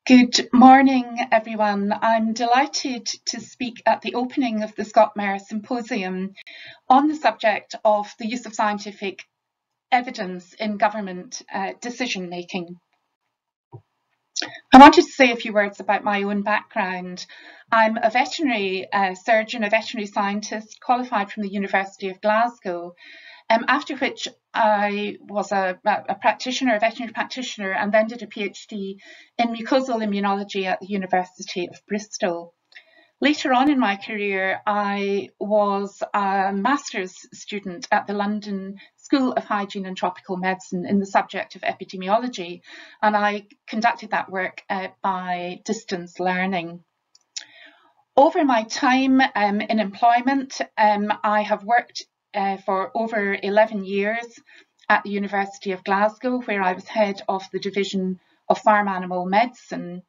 Good morning, everyone. I'm delighted to speak at the opening of the ScotMER Symposium on the subject of the use of scientific evidence in government decision making. I wanted to say a few words about my own background. I'm a veterinary surgeon, a veterinary scientist, qualified from the University of Glasgow, after which I was a practitioner, a veterinary practitioner, and then did a PhD in mucosal immunology at the University of Bristol. Later on in my career, I was a master's student at the London School of Hygiene and Tropical Medicine in the subject of epidemiology, and I conducted that work by distance learning. Over my time in employment, I have worked for over 11 years at the University of Glasgow, where I was head of the Division of Farm Animal Medicine,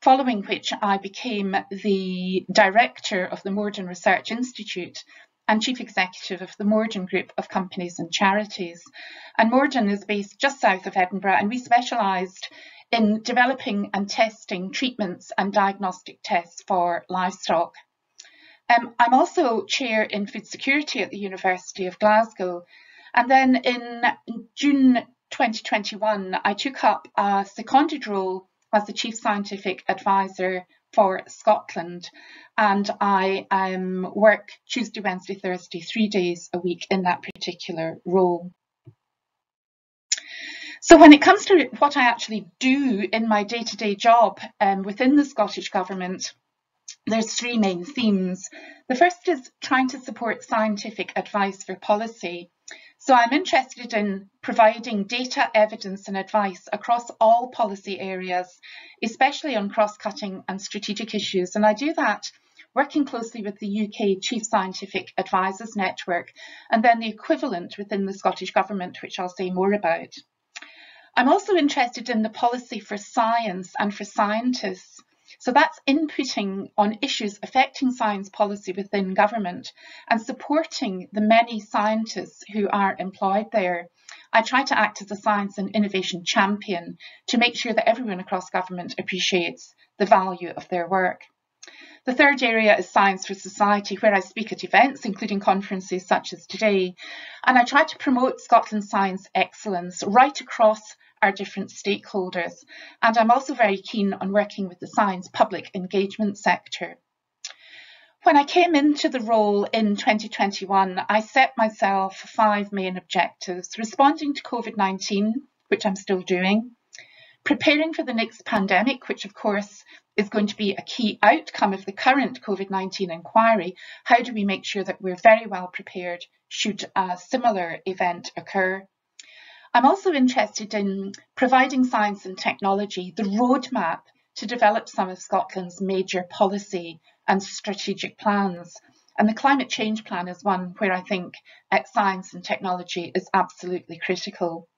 following which I became the director of the Morden Research Institute and chief executive of the Morden Group of Companies and Charities. And Morden is based just south of Edinburgh, and we specialised in developing and testing treatments and diagnostic tests for livestock. I'm also chair in food security at the University of Glasgow. And then in June 2021, I took up a seconded role as the Chief Scientific Advisor for Scotland. And I work Tuesday, Wednesday, Thursday, 3 days a week in that particular role. So when it comes to what I actually do in my day-to-day job within the Scottish Government, there's three main themes. The first is trying to support scientific advice for policy. So I'm interested in providing data, evidence and advice across all policy areas, especially on cross-cutting and strategic issues. And I do that working closely with the UK Chief Scientific Advisors Network and then the equivalent within the Scottish Government, which I'll say more about. I'm also interested in the policy for science and for scientists. So that's inputting on issues affecting science policy within government and supporting the many scientists who are employed there. I try to act as a science and innovation champion to make sure that everyone across government appreciates the value of their work. The third area is science for society, where I speak at events, including conferences such as today. And I try to promote Scotland's science excellence right across our different stakeholders. And I'm also very keen on working with the science public engagement sector. When I came into the role in 2021, I set myself 5 main objectives: responding to COVID-19, which I'm still doing, preparing for the next pandemic, which of course is going to be a key outcome of the current COVID-19 inquiry. How do we make sure that we're very well prepared should a similar event occur? I'm also interested in providing science and technology the roadmap to develop some of Scotland's major policy and strategic plans. And the climate change plan is one where I think science and technology is absolutely critical.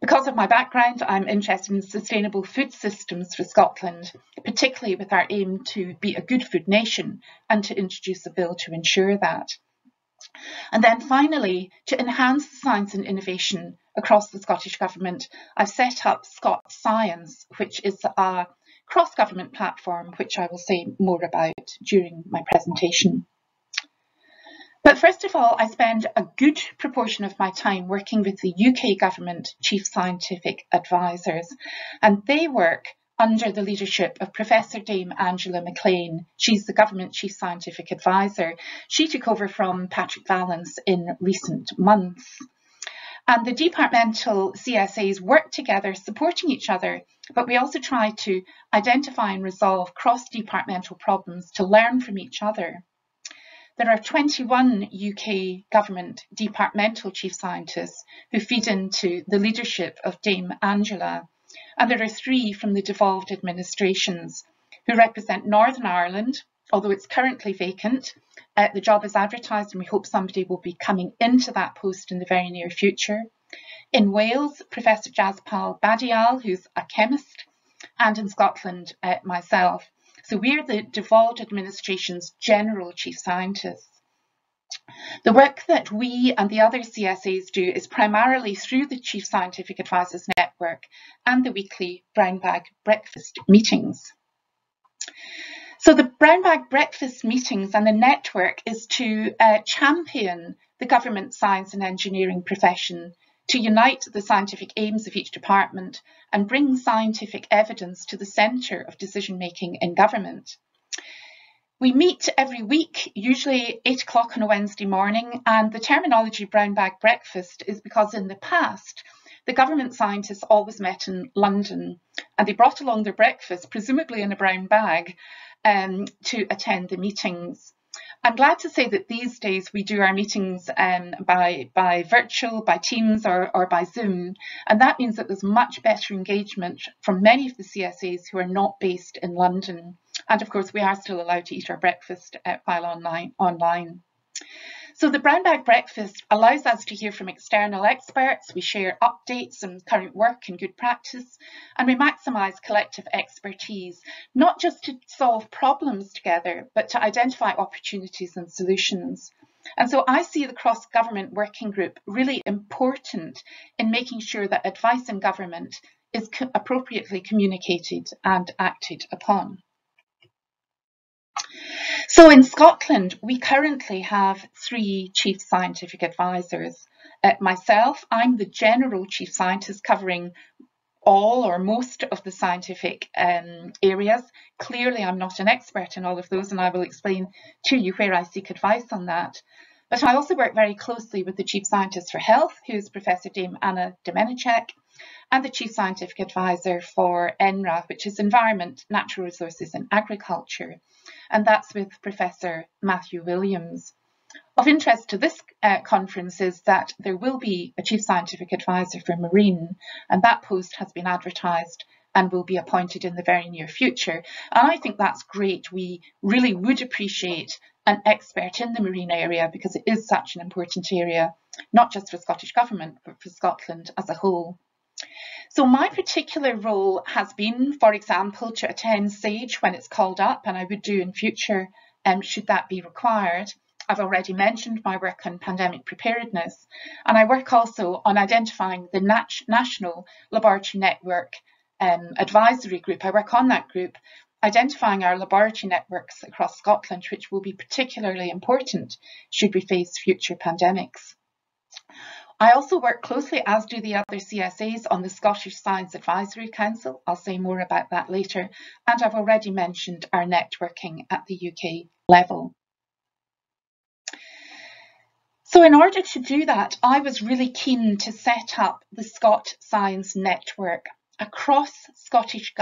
Because of my background, I'm interested in sustainable food systems for Scotland, particularly with our aim to be a good food nation and to introduce a bill to ensure that. And then finally, to enhance science and innovation across the Scottish Government, I've set up ScotScience, which is a cross-government platform, which I will say more about during my presentation. But first of all, I spend a good proportion of my time working with the UK Government Chief Scientific Advisors, and they work under the leadership of Professor Dame Angela McLean. She's the Government Chief Scientific Advisor. She took over from Patrick Vallance in recent months. And the departmental CSAs work together, supporting each other, but we also try to identify and resolve cross-departmental problems to learn from each other. There are 21 UK Government departmental chief scientists who feed into the leadership of Dame Angela. And there are 3 from the devolved administrations who represent Northern Ireland, although it's currently vacant. The job is advertised and we hope somebody will be coming into that post in the very near future. In Wales, Professor Jaspal Badial, who's a chemist, and in Scotland, myself. So we're the devolved administration's general chief scientists. The work that we and the other CSAs do is primarily through the Chief Scientific Advisors Network and the weekly Brown Bag Breakfast meetings. So the Brown Bag Breakfast meetings and the network is to champion the government science and engineering profession, to unite the scientific aims of each department and bring scientific evidence to the centre of decision making in government. We meet every week, usually 8 o'clock on a Wednesday morning, and the terminology Brown Bag Breakfast is because in the past, the government scientists always met in London and they brought along their breakfast, presumably in a brown bag, to attend the meetings. I'm glad to say that these days we do our meetings by virtual, by Teams or by Zoom, and that means that there's much better engagement from many of the CSAs who are not based in London. And of course, we are still allowed to eat our breakfast while online. So the Brown Bag Breakfast allows us to hear from external experts. We share updates on current work and good practice, and we maximise collective expertise, not just to solve problems together, but to identify opportunities and solutions. And so I see the cross-government working group really important in making sure that advice in government is appropriately communicated and acted upon. So in Scotland, we currently have 3 chief scientific advisors. Myself, I'm the general chief scientist covering all or most of the scientific areas. Clearly, I'm not an expert in all of those, and I will explain to you where I seek advice on that. But I also work very closely with the Chief Scientist for Health, who's Professor Dame Anna Domenechek, and the Chief Scientific Advisor for ENRA, which is Environment, Natural Resources and Agriculture, and that's with Professor Matthew Williams. Of interest to this conference is that there will be a Chief Scientific Advisor for Marine, and that post has been advertised and will be appointed in the very near future. And I think that's great. We really would appreciate an expert in the marine area because it is such an important area, not just for Scottish Government, but for Scotland as a whole. So my particular role has been, for example, to attend SAGE when it's called up, and I would do in future should that be required. I've already mentioned my work on pandemic preparedness, and I work also on identifying the National Laboratory Network Advisory Group. I work on that group, identifying our laboratory networks across Scotland, which will be particularly important should we face future pandemics. I also work closely, as do the other CSAs, on the Scottish Science Advisory Council. I'll say more about that later. And I've already mentioned our networking at the UK level. So in order to do that, I was really keen to set up the Scot Science Network across Scottish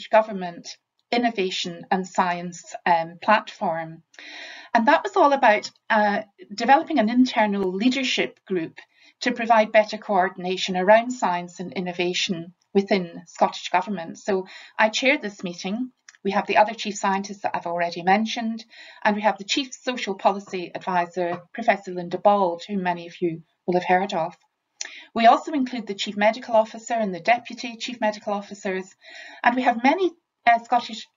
Government innovation and science platform. And that was all about developing an internal leadership group to provide better coordination around science and innovation within Scottish Government. So I chaired this meeting. We have the other chief scientists that I've already mentioned, and we have the Chief Social Policy Advisor, Professor Linda Bald, who many of you will have heard of. We also include the Chief Medical Officer and the Deputy Chief Medical Officers, and we have many Scottish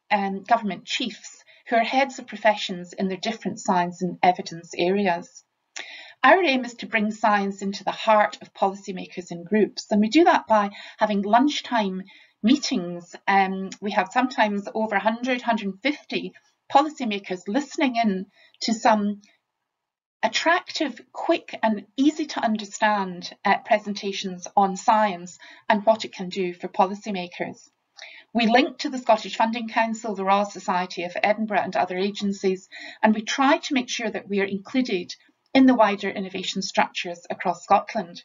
Government chiefs who are heads of professions in their different science and evidence areas. Our aim is to bring science into the heart of policymakers and groups, and we do that by having lunchtime meetings. We have sometimes over 100, 150 policymakers listening in to some attractive, quick and easy to understand presentations on science and what it can do for policymakers. We link to the Scottish Funding Council, the Royal Society of Edinburgh and other agencies, and we try to make sure that we are included in the wider innovation structures across Scotland.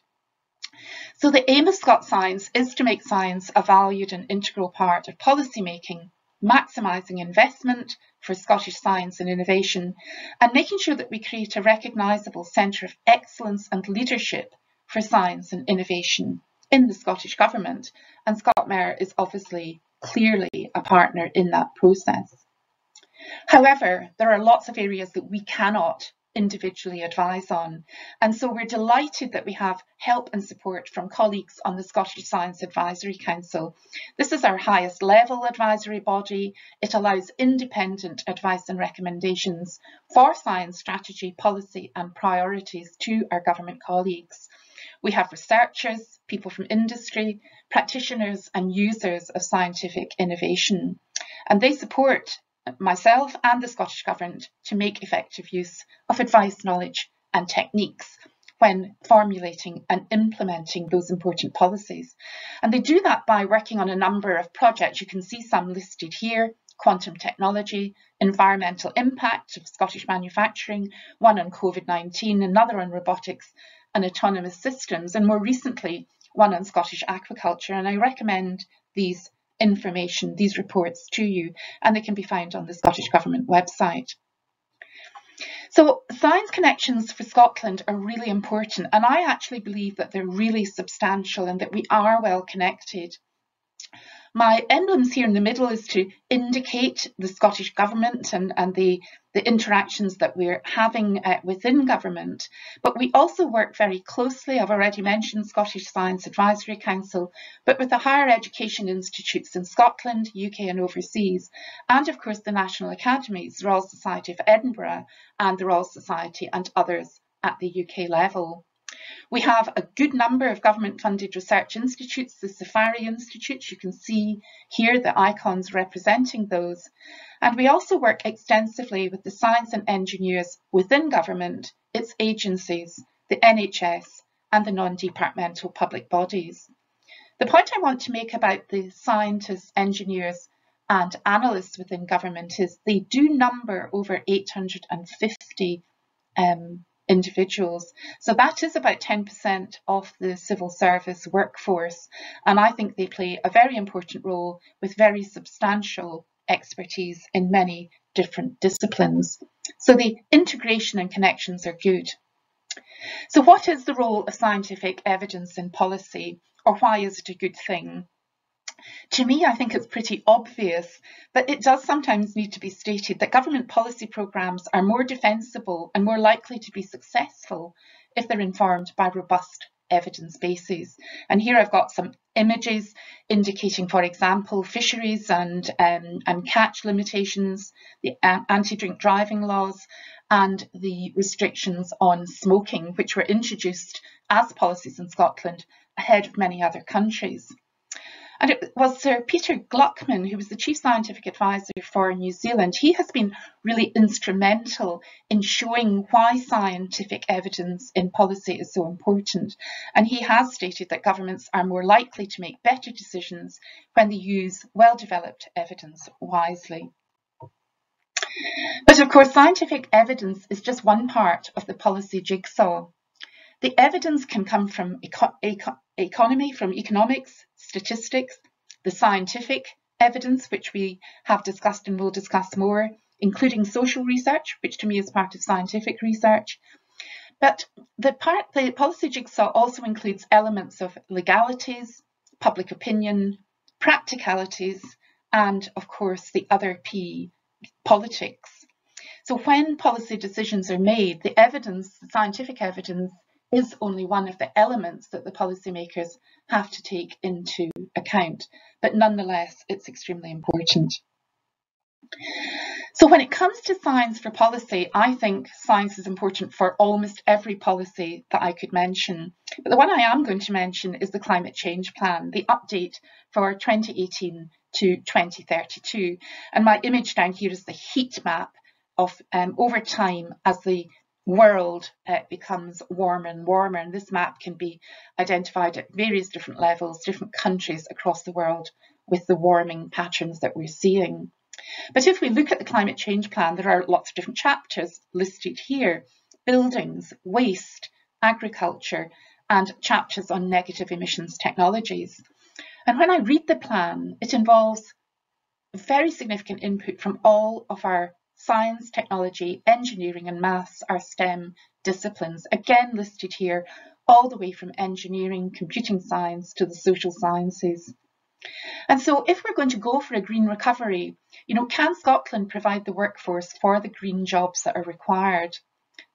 So the aim of ScotScience is to make science a valued and integral part of policy making, maximising investment for Scottish science and innovation, and making sure that we create a recognisable centre of excellence and leadership for science and innovation in the Scottish Government, and ScotMER is obviously clearly a partner in that process. However, there are lots of areas that we cannot individually advise on. And so we're delighted that we have help and support from colleagues on the Scottish Science Advisory Council. This is our highest level advisory body. It allows independent advice and recommendations for science strategy, policy and priorities to our government colleagues. We have researchers, people from industry, practitioners and users of scientific innovation, and they support myself and the Scottish Government to make effective use of advice, knowledge and techniques when formulating and implementing those important policies. And they do that by working on a number of projects. You can see some listed here: quantum technology, environmental impact of Scottish manufacturing, one on COVID-19, another on robotics and autonomous systems, and more recently one on Scottish aquaculture. And I recommend these reports to you, and they can be found on the Scottish Government website. So science connections for Scotland are really important, and I actually believe that they're really substantial and that we are well connected. My emblems here in the middle is to indicate the Scottish Government and the interactions that we're having within government. But we also work very closely, I've already mentioned Scottish Science Advisory Council, but with the higher education institutes in Scotland, UK and overseas, and of course the National Academies, the Royal Society of Edinburgh and the Royal Society and others at the UK level. We have a good number of government-funded research institutes, the Safari Institutes. You can see here the icons representing those. And we also work extensively with the science and engineers within government, its agencies, the NHS and the non-departmental public bodies. The point I want to make about the scientists, engineers and analysts within government is they do number over 850 individuals. So that is about 10% of the civil service workforce. And I think they play a very important role with very substantial expertise in many different disciplines. So the integration and connections are good. So what is the role of scientific evidence in policy, or why is it a good thing? To me, I think it's pretty obvious, but it does sometimes need to be stated that government policy programmes are more defensible and more likely to be successful if they're informed by robust evidence bases. And here I've got some images indicating, for example, fisheries and catch limitations, the anti-drink driving laws and the restrictions on smoking, which were introduced as policies in Scotland ahead of many other countries. And it was Sir Peter Gluckman, who was the Chief Scientific Advisor for New Zealand. He has been really instrumental in showing why scientific evidence in policy is so important. And he has stated that governments are more likely to make better decisions when they use well-developed evidence wisely. But of course, scientific evidence is just one part of the policy jigsaw. The evidence can come from economy, from economics, statistics, the scientific evidence, which we have discussed and will discuss more, including social research, which to me is part of scientific research. But the policy jigsaw also includes elements of legalities, public opinion, practicalities, and of course the other P, politics. So when policy decisions are made, the evidence, the scientific evidence, is only one of the elements that the policymakers have to take into account, but nonetheless it's extremely important. So when it comes to science for policy, I think science is important for almost every policy that I could mention. But the one I am going to mention is the Climate Change Plan, the update for 2018 to 2032. And my image down here is the heat map of over time as the world becomes warmer and warmer, and this map can be identified at various different levels, different countries across the world with the warming patterns that we're seeing. But if we look at the Climate Change Plan, there are lots of different chapters listed here: buildings, waste, agriculture, and chapters on negative emissions technologies. And when I read the plan, it involves very significant input from all of our science, technology, engineering and maths, our STEM disciplines, again listed here, all the way from engineering, computing science to the social sciences. And so if we're going to go for a green recovery, can Scotland provide the workforce for the green jobs that are required?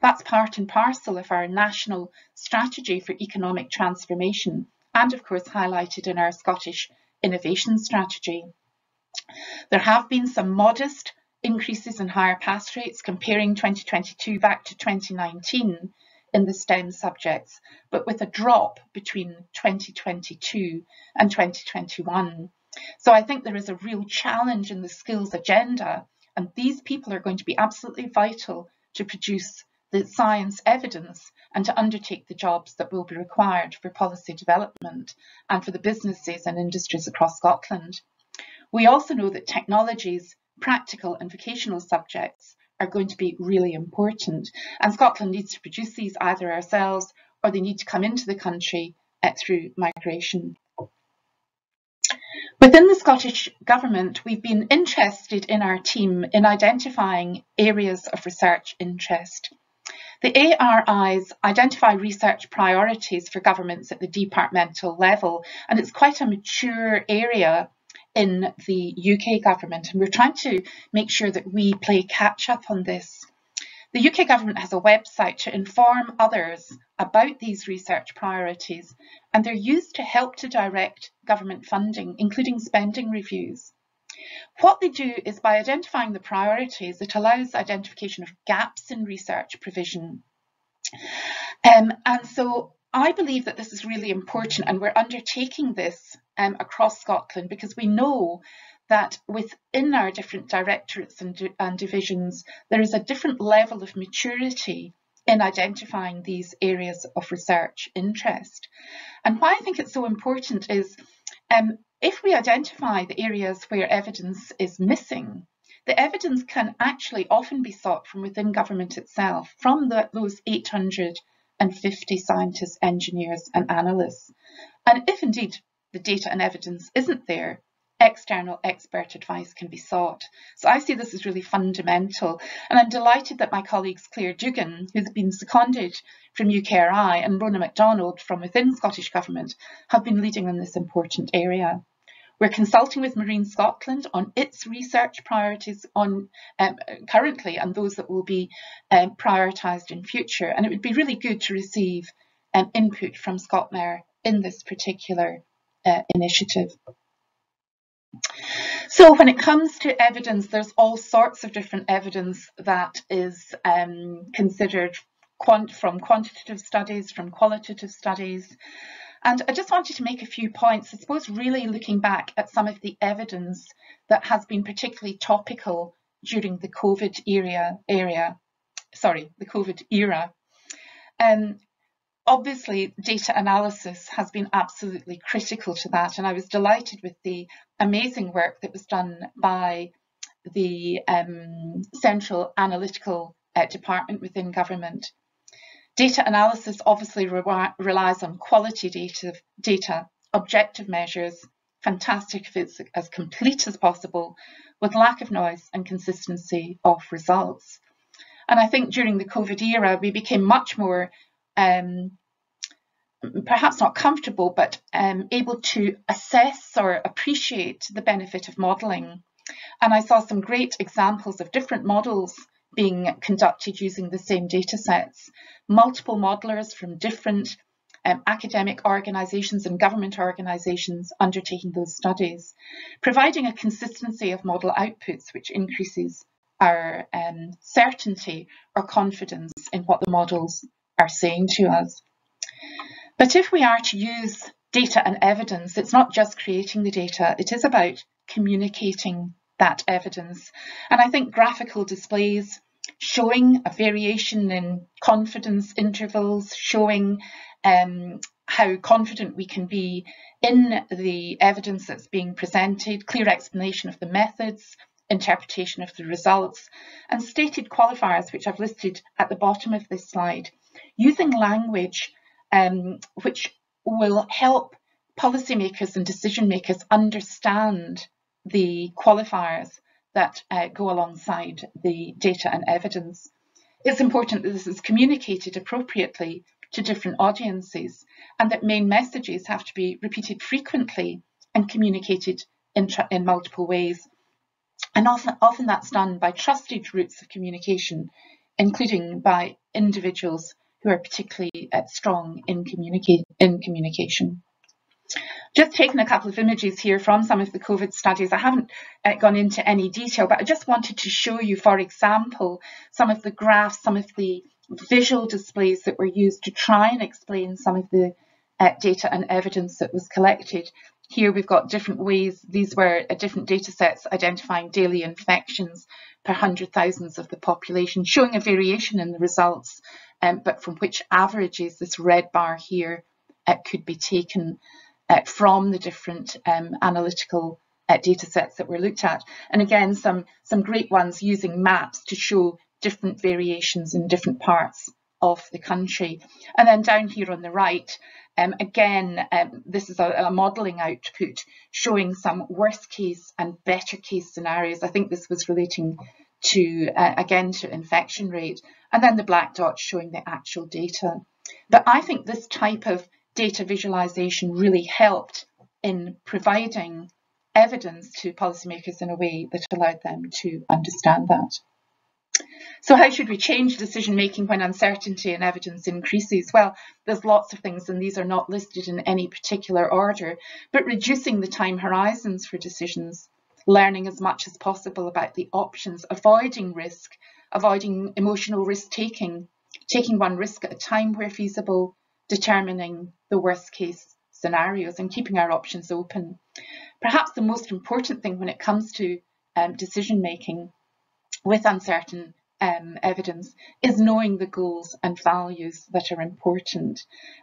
That's part and parcel of our national strategy for economic transformation, and of course highlighted in our Scottish innovation strategy. There have been some modest increases in higher pass rates comparing 2022 back to 2019 in the STEM subjects, but with a drop between 2022 and 2021. So I think there is a real challenge in the skills agenda, and these people are going to be absolutely vital to produce the science evidence and to undertake the jobs that will be required for policy development and for the businesses and industries across Scotland. We also know that technologies, practical and vocational subjects are going to be really important, and Scotland needs to produce these either ourselves or they need to come into the country through migration. Within the Scottish Government, we've been interested in our team in identifying areas of research interest. The ARIs identify research priorities for governments at the departmental level, and it's quite a mature area in the UK government, and we're trying to make sure that we play catch up on this. The UK government has a website to inform others about these research priorities, and they're used to help to direct government funding, including spending reviews. What they do is by identifying the priorities, it allows identification of gaps in research provision. And so I believe that this is really important, and we're undertaking this across Scotland because we know that within our different directorates and divisions, there is a different level of maturity in identifying these areas of research interest. And why I think it's so important is if we identify the areas where evidence is missing, the evidence can actually often be sought from within government itself, from those 850 scientists, engineers and analysts. And if indeed the data and evidence isn't there, external expert advice can be sought. So I see this as really fundamental, and I'm delighted that my colleagues Claire Dugan, who's been seconded from UKRI, and Rona MacDonald from within Scottish Government have been leading in this important area. We're consulting with Marine Scotland on its research priorities currently and those that will be prioritised in future, and it would be really good to receive input from ScotMER in this particular initiative. So when it comes to evidence, there's all sorts of different evidence that is considered from quantitative studies, from qualitative studies. And I just wanted to make a few points, I suppose really looking back at some of the evidence that has been particularly topical during the COVID era. Obviously, data analysis has been absolutely critical to that, and I was delighted with the amazing work that was done by the Central Analytical Department within government. Data analysis obviously relies on quality data, objective measures, fantastic if it's as complete as possible, with lack of noise and consistency of results. And I think during the COVID era, we became much more perhaps not comfortable, but able to assess or appreciate the benefit of modelling. And I saw some great examples of different models being conducted using the same data sets, multiple modellers from different academic organisations and government organisations undertaking those studies, providing a consistency of model outputs which increases our certainty or confidence in what the models are saying to us. But if we are to use data and evidence, it's not just creating the data, it is about communicating that evidence. And I think graphical displays showing a variation in confidence intervals, showing how confident we can be in the evidence that's being presented, clear explanation of the methods, interpretation of the results, and stated qualifiers, which I've listed at the bottom of this slide, using language which will help policymakers and decision makers understand the qualifiers that go alongside the data and evidence. It's important that this is communicated appropriately to different audiences, and that main messages have to be repeated frequently and communicated in multiple ways. And often that's done by trusted routes of communication including by individuals who are particularly strong in communication. Just taking a couple of images here from some of the COVID studies. I haven't gone into any detail, but I just wanted to show you, for example, some of the graphs, some of the visual displays that were used to try and explain some of the data and evidence that was collected. Here we've got different ways. These were different data sets identifying daily infections per 100,000 of the population, showing a variation in the results, but from which averages, this red bar here, could be taken from the different analytical data sets that were looked at. And again, some great ones using maps to show different variations in different parts of the country. And then down here on the right, again, this is a modelling output showing some worst case and better case scenarios. I think this was relating to, again, to infection rate. And then the black dots showing the actual data. But I think this type of data visualization really helped in providing evidence to policymakers in a way that allowed them to understand that. So how should we change decision making when uncertainty and evidence increases? Well, there's lots of things, and these are not listed in any particular order, but reducing the time horizons for decisions, learning as much as possible about the options, avoiding risk, avoiding emotional risk taking one risk at a time where feasible, determining the worst case scenarios and keeping our options open. Perhaps the most important thing when it comes to decision making with uncertain evidence is knowing the goals and values that are important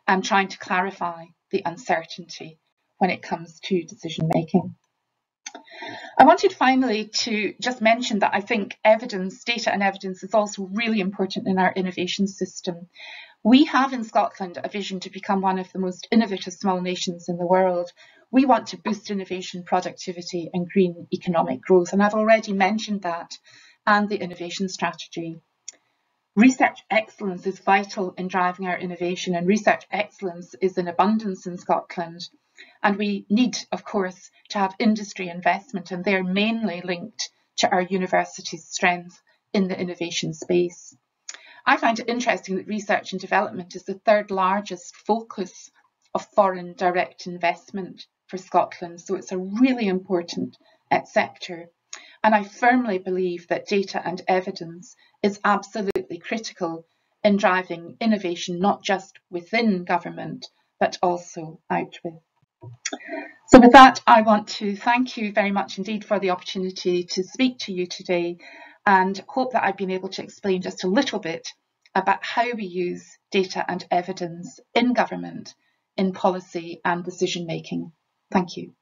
and trying to clarify the uncertainty when it comes to decision making. I wanted finally to just mention that I think evidence, data and evidence, is also really important in our innovation system. We have in Scotland a vision to become one of the most innovative small nations in the world. We want to boost innovation, productivity and green economic growth, and I've already mentioned that, and the innovation strategy. Research excellence is vital in driving our innovation, and research excellence is in abundance in Scotland. And we need, of course, to have industry investment, and they're mainly linked to our university's strength in the innovation space. I find it interesting that research and development is the third largest focus of foreign direct investment for Scotland, so it's a really important sector. And I firmly believe that data and evidence is absolutely critical in driving innovation, not just within government, but also out with. So with that, I want to thank you very much indeed for the opportunity to speak to you today, and hope that I've been able to explain just a little bit about how we use data and evidence in government, in policy and decision making. Thank you.